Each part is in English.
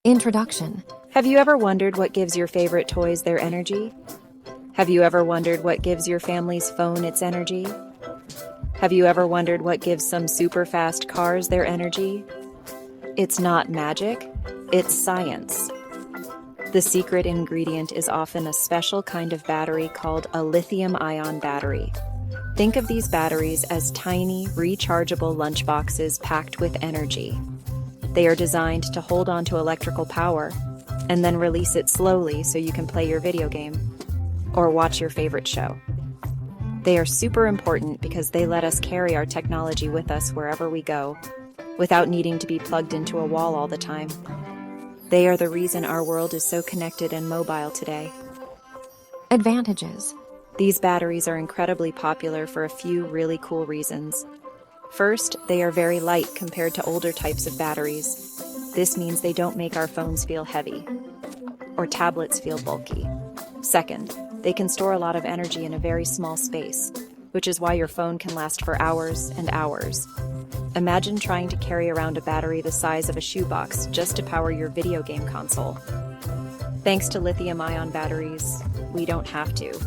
Introduction. Have you ever wondered what gives your favorite toys their energy? Have you ever wondered what gives your family's phone its energy? Have you ever wondered what gives some super fast cars their energy? It's not magic, it's science. The secret ingredient is often a special kind of battery called a lithium-ion battery. Think of these batteries as tiny, rechargeable lunchboxes packed with energy. They are designed to hold on to electrical power and then release it slowly so you can play your video game or watch your favorite show. They are super important because they let us carry our technology with us wherever we go, without needing to be plugged into a wall all the time. They are the reason our world is so connected and mobile today. Advantages. These batteries are incredibly popular for a few really cool reasons. First, they are very light compared to older types of batteries. This means they don't make our phones feel heavy or tablets feel bulky. Second, they can store a lot of energy in a very small space, which is why your phone can last for hours and hours. Imagine trying to carry around a battery the size of a shoebox just to power your video game console. Thanks to lithium-ion batteries, we don't have to.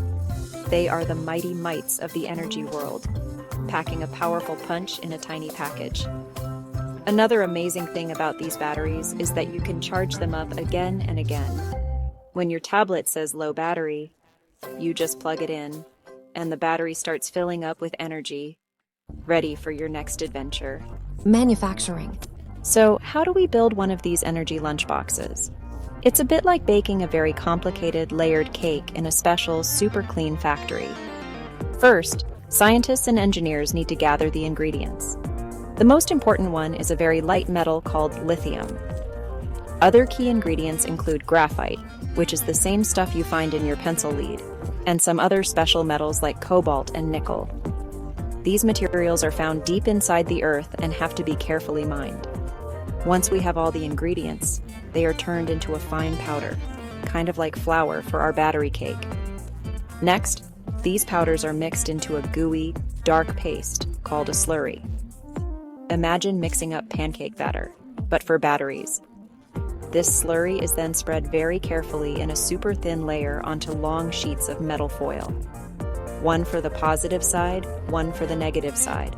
They are the mighty mites of the energy world, packing a powerful punch in a tiny package. Another amazing thing about these batteries is that you can charge them up again and again. When your tablet says low battery, you just plug it in, and the battery starts filling up with energy, ready for your next adventure. Manufacturing. So, how do we build one of these energy lunchboxes? It's a bit like baking a very complicated layered cake in a special, super clean factory. First, scientists and engineers need to gather the ingredients. The most important one is a very light metal called lithium. Other key ingredients include graphite, which is the same stuff you find in your pencil lead, and some other special metals like cobalt and nickel. These materials are found deep inside the earth and have to be carefully mined. Once we have all the ingredients, they are turned into a fine powder, kind of like flour for our battery cake. Next, these powders are mixed into a gooey, dark paste called a slurry. Imagine mixing up pancake batter, but for batteries. This slurry is then spread very carefully in a super thin layer onto long sheets of metal foil. One for the positive side, one for the negative side.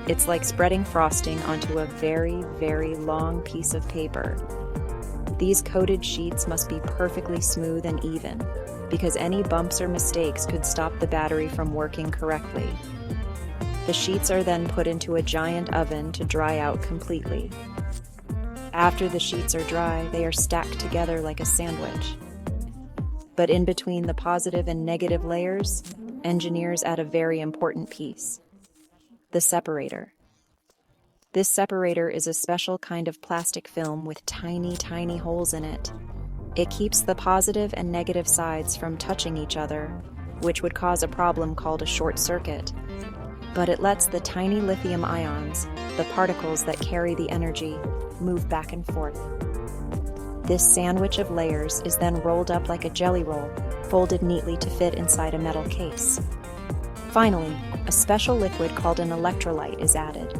It's like spreading frosting onto a very, very long piece of paper. These coated sheets must be perfectly smooth and even, because any bumps or mistakes could stop the battery from working correctly. The sheets are then put into a giant oven to dry out completely. After the sheets are dry, they are stacked together like a sandwich. But in between the positive and negative layers, engineers add a very important piece: the separator. This separator is a special kind of plastic film with tiny, tiny holes in it. It keeps the positive and negative sides from touching each other, which would cause a problem called a short circuit. But it lets the tiny lithium ions, the particles that carry the energy, move back and forth. This sandwich of layers is then rolled up like a jelly roll, folded neatly to fit inside a metal case. Finally, a special liquid called an electrolyte is added.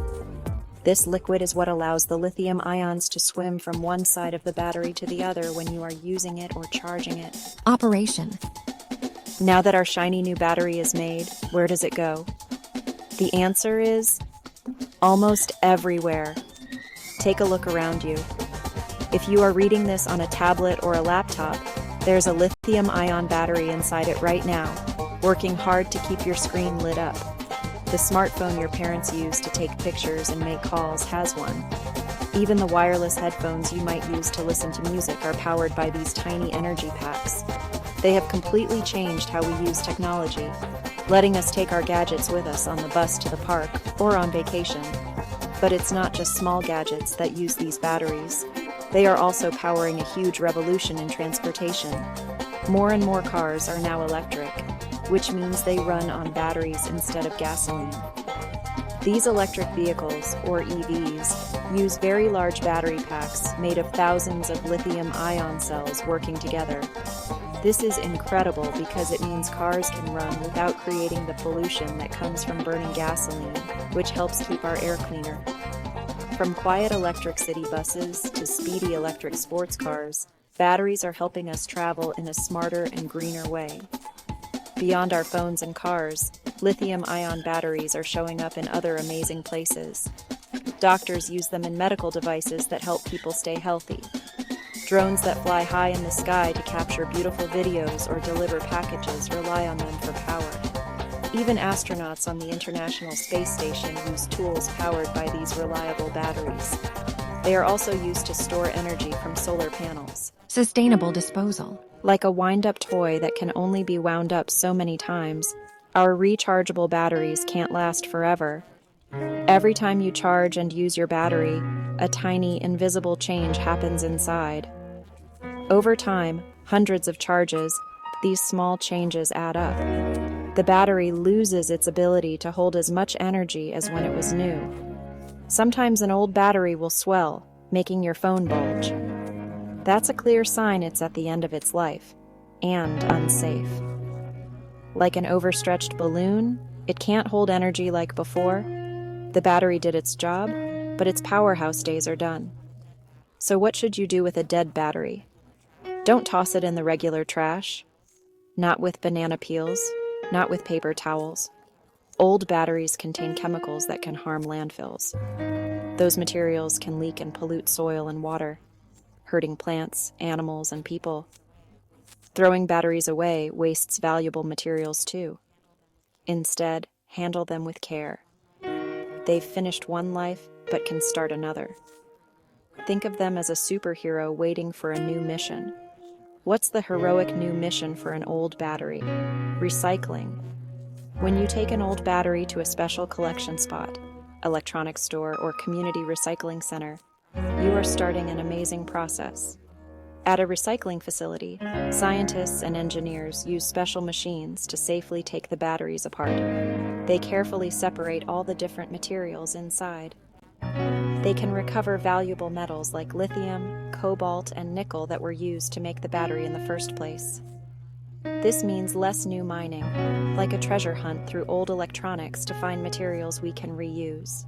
This liquid is what allows the lithium ions to swim from one side of the battery to the other when you are using it or charging it. Operation. Now that our shiny new battery is made, where does it go? The answer is almost everywhere. Take a look around you. If you are reading this on a tablet or a laptop, there's a lithium-ion battery inside it right now, working hard to keep your screen lit up. The smartphone your parents use to take pictures and make calls has one. Even the wireless headphones you might use to listen to music are powered by these tiny energy packs. They have completely changed how we use technology, letting us take our gadgets with us on the bus to the park or on vacation. But it's not just small gadgets that use these batteries. They are also powering a huge revolution in transportation. More and more cars are now electric, which means they run on batteries instead of gasoline. These electric vehicles, or EVs, use very large battery packs made of thousands of lithium-ion cells working together. This is incredible because it means cars can run without creating the pollution that comes from burning gasoline, which helps keep our air cleaner. From quiet electric city buses to speedy electric sports cars, batteries are helping us travel in a smarter and greener way. Beyond our phones and cars, lithium-ion batteries are showing up in other amazing places. Doctors use them in medical devices that help people stay healthy. Drones that fly high in the sky to capture beautiful videos or deliver packages rely on them for power. Even astronauts on the International Space Station use tools powered by these reliable batteries. They are also used to store energy from solar panels. Sustainable disposal. Like a wind-up toy that can only be wound up so many times, our rechargeable batteries can't last forever. Every time you charge and use your battery, a tiny, invisible change happens inside. Over time, hundreds of charges, these small changes add up. The battery loses its ability to hold as much energy as when it was new. Sometimes an old battery will swell, making your phone bulge. That's a clear sign it's at the end of its life, and unsafe. Like an overstretched balloon, it can't hold energy like before. The battery did its job, but its powerhouse days are done. So what should you do with a dead battery? Don't toss it in the regular trash. Not with banana peels, not with paper towels. Old batteries contain chemicals that can harm landfills. Those materials can leak and pollute soil and water, hurting plants, animals, and people. Throwing batteries away wastes valuable materials too. Instead, handle them with care. They've finished one life, but can start another. Think of them as a superhero waiting for a new mission. What's the heroic new mission for an old battery? Recycling. When you take an old battery to a special collection spot, electronics store, or community recycling center, you are starting an amazing process. At a recycling facility, scientists and engineers use special machines to safely take the batteries apart. They carefully separate all the different materials inside. They can recover valuable metals like lithium, cobalt, and nickel that were used to make the battery in the first place. This means less new mining, like a treasure hunt through old electronics to find materials we can reuse.